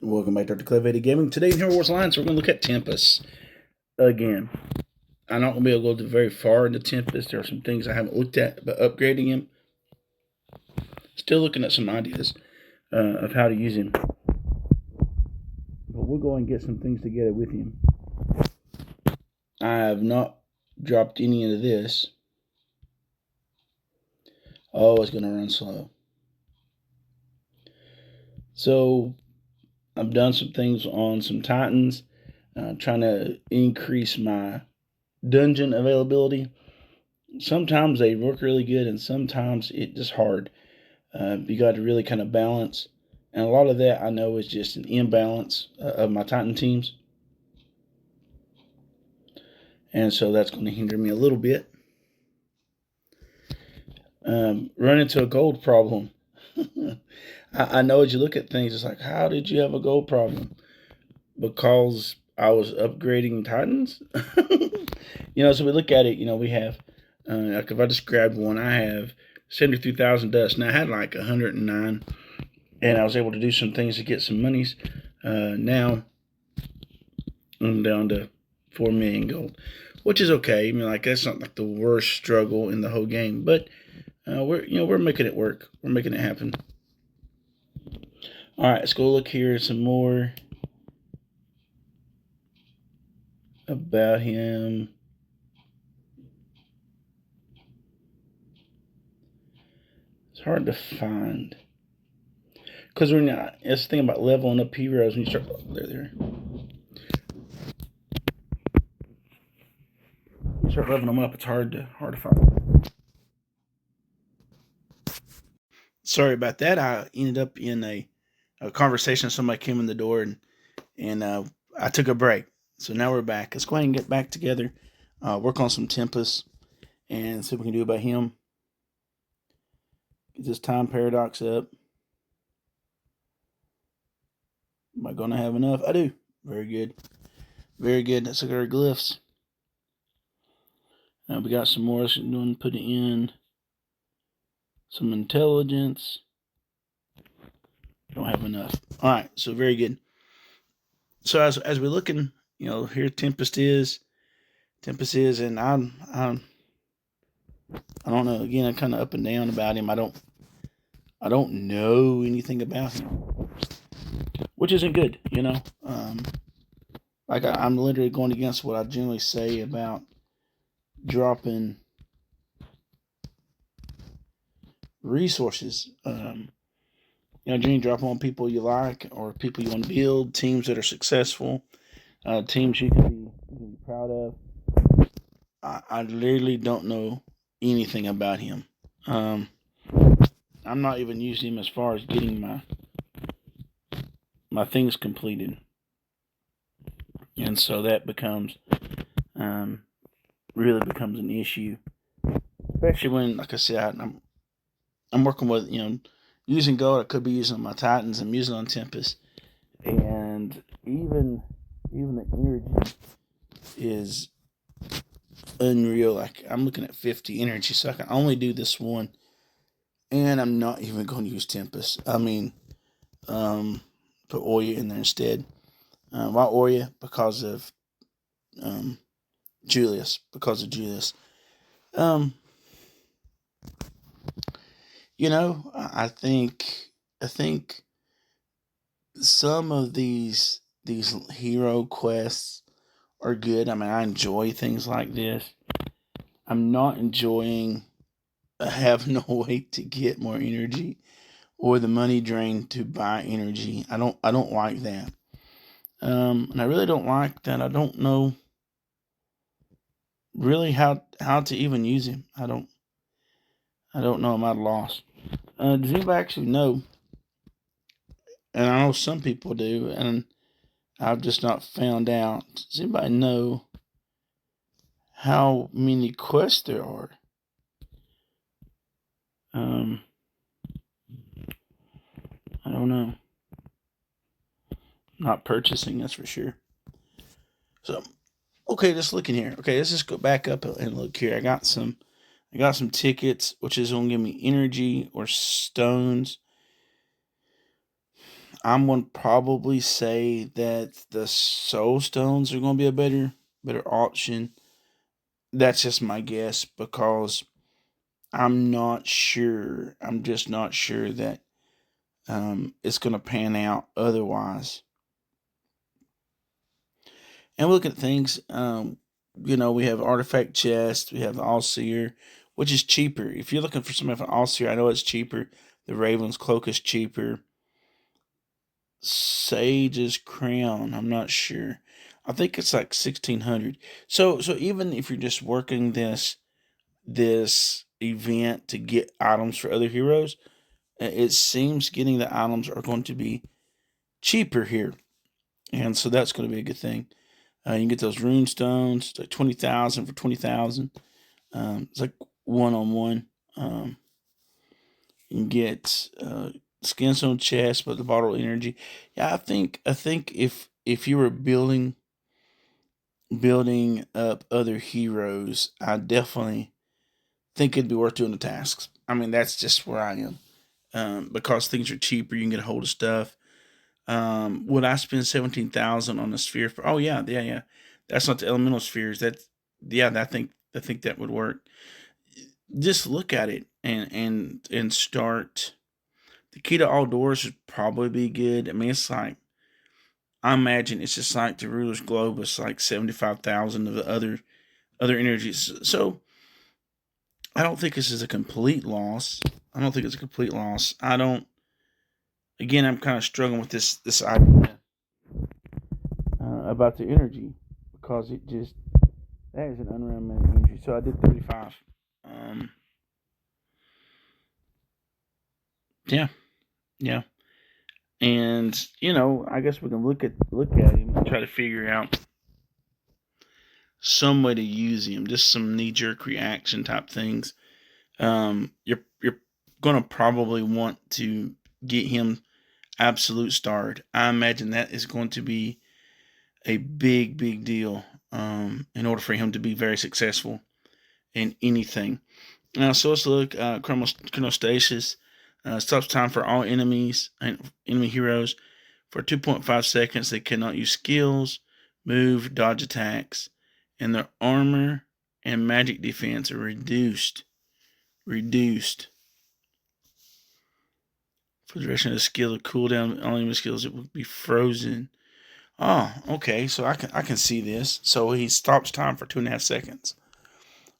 Welcome back to Dr. Clevated Gaming. Today in Hero Wars Alliance, we're going to look at Tempus again. I'm not going to be able to go very far into Tempus. There are some things I haven't looked at, but upgrading him. Still looking at some ideas of how to use him. But we'll go and get some things together with him. I have not dropped any into this. Oh, it's going to run slow. So I've done some things on some Titans, trying to increase my dungeon availability. Sometimes they work really good, and sometimes it's just hard. You got to really kind of balance, and a lot of that I know is just an imbalance of my Titan teams, and so that's going to hinder me a little bit. Run into a gold problem. I know as you look at things, it's like, how did you have a gold problem? Because I was upgrading Titans. So we look at it. We have, like if I just grabbed one, I have 73,000 dust. Now I had like 109, and I was able to do some things to get some monies. Now I'm down to 4 million gold, which is okay. I mean, like that's not like the worst struggle in the whole game, but we're making it work. We're making it happen. All right, let's go look here at some more about him. It's hard to find because we're not. That's the thing about leveling up heroes when you start there. You start leveling them up, it's hard to find. Sorry about that. I ended up in a conversation. Somebody came in the door and I took a break. So now we're back. Let's go ahead and get back together, work on some Tempus, and see what we can do about him. Get this time paradox up. Am I going to have enough? I do. Very good. Very good. Let's look at our glyphs. We got some more. Let's put in some intelligence. Don't have enough. All right. So very good. So as we're looking, here Tempest is, and I don't know. Again, I'm kind of up and down about him. I don't know anything about him, which isn't good. I'm literally going against what I generally say about dropping resources. Generally drop on people you like or people you want to build, teams that are successful, teams you can be proud of. I literally don't know anything about him. I'm not even using him as far as getting my things completed, and so that becomes really becomes an issue, especially when, like I said, I'm working with using gold. I could be using on my Titans. I'm using on Tempus, and even the energy is unreal. Like I'm looking at 50 energy, so I can only do this one, and I'm not even going to use Tempus. I mean, put Oya in there instead. Why Oya? Because of Julius. Because of Julius. I think some of these hero quests are good. I mean, I enjoy things like this. I'm not enjoying having no way to get more energy or the money drain to buy energy. I don't like that. And I really don't like that. I don't know really how to even use him. I don't know. I'm at a loss. Does anybody actually know? And I know some people do, and I've just not found out. Does anybody know how many quests there are? I don't know. Not purchasing, that's for sure. So, okay, just looking here. Okay, let's just go back up and look here. I got some tickets, which is going to give me energy or stones. I'm going to probably say that the soul stones are going to be a better option. That's just my guess because I'm not sure. I'm just not sure that it's going to pan out otherwise. And we look at things, we have Artifact Chest, we have the All Seer, which is cheaper. If you're looking for something for All Seer, I know it's cheaper. The Raven's Cloak is cheaper. Sage's Crown, I'm not sure. I think it's like 1600. So even if you're just working this event to get items for other heroes, it seems getting the items are going to be cheaper here, and so that's going to be a good thing. You can get those rune stones, like 20,000 for 20,000. It's like 1-on-1. You can get skinstone chest, but the bottle of energy. Yeah, I think if you were building up other heroes, I definitely think it'd be worth doing the tasks. I mean, that's just where I am. Because things are cheaper, you can get a hold of stuff. Would I spend 17,000 on a sphere for? Oh yeah. That's not the elemental spheres. Yeah. I think that would work. Just look at it and start. The key to all doors would probably be good. I mean, it's like I imagine it's just like the ruler's globe was like 75,000 of the other energies. So I don't think this is a complete loss. I don't think it's a complete loss. I don't. Again, I'm kind of struggling with this idea about the energy because it just that is an unreal energy. So I did 35. Um, yeah, yeah, and I guess we can look at him and try to figure out some way to use him. Just some knee jerk reaction type things. You're gonna probably want to get him absolute starred. I imagine that is going to be a big deal in order for him to be very successful in anything. So let's look chronostasis. Stops time for all enemies and enemy heroes for 2.5 seconds. They cannot use skills, move, dodge attacks, and their armor and magic defense are reduced. Reduced for the duration of the skill. The cooldown on enemy skills it will be frozen. Oh, okay. So I can see this. So he stops time for 2.5 seconds,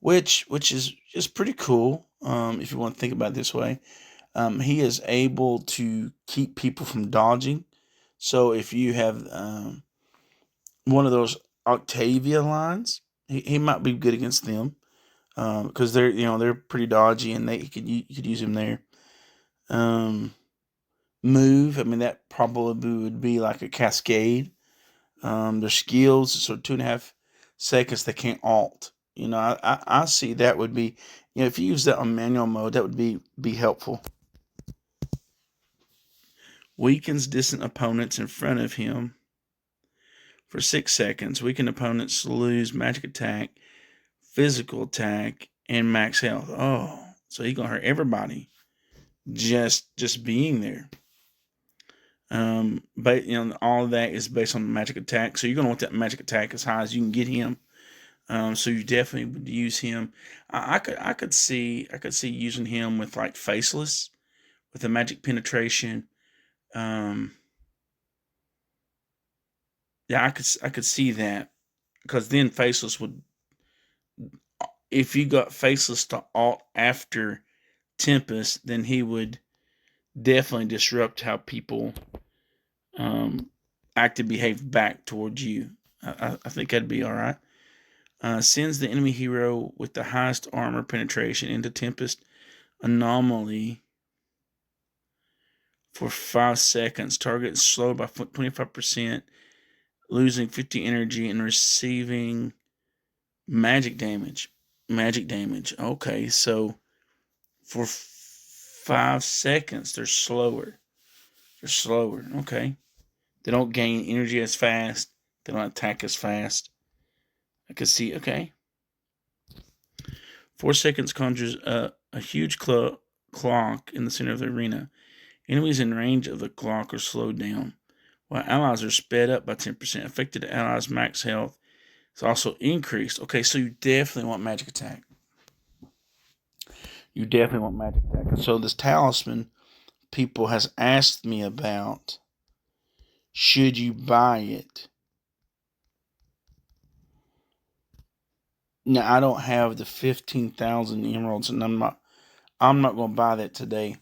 which is pretty cool. If you want to think about it this way, he is able to keep people from dodging. So if you have one of those Octavia lines, he might be good against them because they're pretty dodgy and you could use him there. Move. I mean that probably would be like a cascade. Their skills, so 2.5 seconds they can't alt. I see that would be, if you use that on manual mode, that would be helpful. Weakens distant opponents in front of him for 6 seconds. Weakened opponents lose magic attack, physical attack, and max health. Oh, so he's gonna hurt everybody just being there. But all of that is based on magic attack. So you're gonna want that magic attack as high as you can get him. So you definitely would use him. I could see using him with like faceless, with the magic penetration. Yeah, I could see that because then faceless would, if you got faceless to alt after Tempus, then he would definitely disrupt how people act and behave back towards you. I think that'd be all right. Sends the enemy hero with the highest armor penetration into Tempest anomaly for 5 seconds. Target is slowed by 25%, losing 50 energy and receiving magic damage. Magic damage. Okay, so for 5 seconds, they're slower. They're slower. Okay. They don't gain energy as fast. They don't attack as fast. I can see. Okay. 4 seconds conjures a huge clock in the center of the arena. Enemies in range of the clock are slowed down, while allies are sped up by 10%. Affected allies' max health is also increased. Okay, so you definitely want magic attack. You definitely want magic attack. And so this talisman, people has asked me about, should you buy it? Now I don't have the 15,000 emeralds, and I'm not going to buy that today.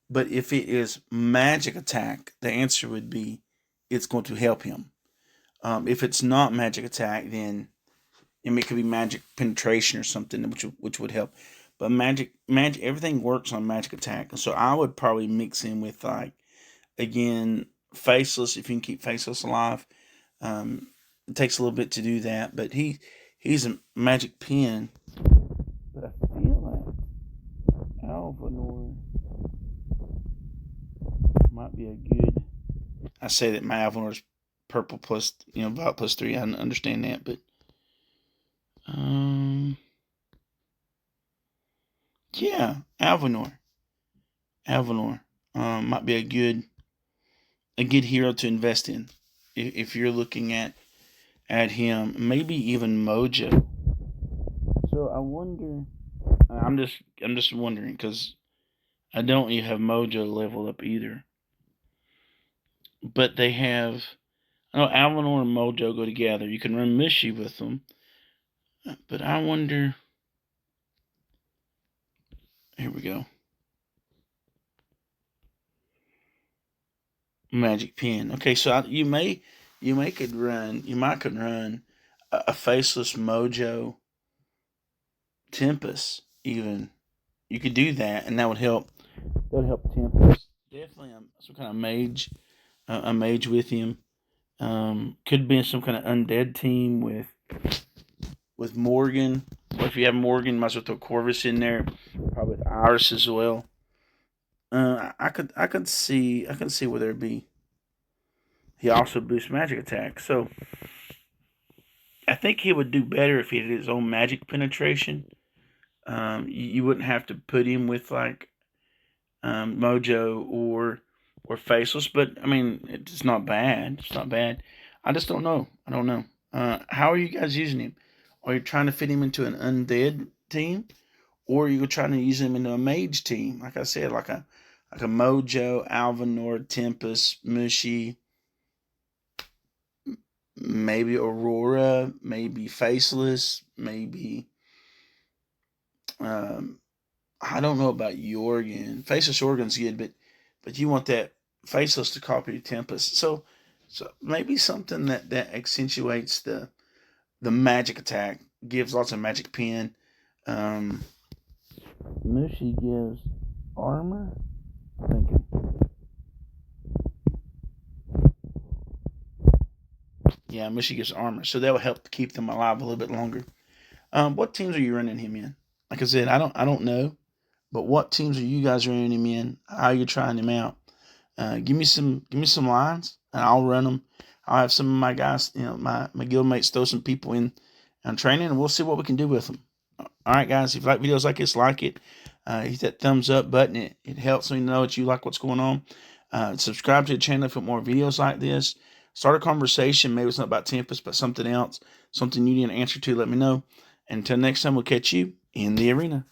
But if it is magic attack, the answer would be it's going to help him. If it's not magic attack, then it could be magic penetration or something, which would help. But magic, everything works on magic attack. So I would probably mix in with, like, again, faceless. If you can keep faceless alive, it takes a little bit to do that. But he's a magic pen. But I feel like Alvanor might be a good. I say that my Alvanor's purple plus, violet plus 3. I understand that, but yeah, Alvanor might be a good hero to invest in if you're looking at him. Maybe even Mojo. So I wonder. I'm just wondering, because I don't even have Mojo leveled up either. But they have. I know Alvanor and Mojo go together. You can run Mishy with them. But I wonder. Here we go. Magic pen. Okay, so you might could run a faceless Mojo Tempus even. You could do that, and that would help. That would help Tempus. Definitely, some kind of mage, a mage with him. Could be in some kind of undead team with Morgan. Or if you have Morgan, might as well throw Corvus in there. Probably with Iris as well. I could see where there'd be. He also boosts magic attack, so I think he would do better if he had his own magic penetration. You wouldn't have to put him with, like, Mojo or Faceless, but I mean, it's not bad. It's not bad. I just don't know. I don't know. How are you guys using him? Are you trying to fit him into an undead team, or are you trying to use him into a mage team? Like I said, like a Mojo, Alvanor, Tempus, Mushy, maybe Aurora, maybe Faceless, maybe um, I don't know about Jorgen. Faceless Jorgen's good, but you want that Faceless to copy Tempus. So maybe something that accentuates the magic attack, gives lots of magic pen. Um, Mushi gives armor. I'm thinking. Yeah, Mushi gives armor, so that will help keep them alive a little bit longer. What teams are you running him in? Like I said, I don't know, but what teams are you guys running him in? How are you trying him out? Give me some lines, and I'll run them. I'll have some of my guys, my guild mates, throw some people in on training, and we'll see what we can do with them. All right, guys. If you like videos like this, like it. Hit that thumbs up button. It helps me know that you like what's going on. Subscribe to the channel for more videos like this. Start a conversation. Maybe it's not about Tempest, but something else, something you need an answer to. Let me know. Until next time, we'll catch you in the arena.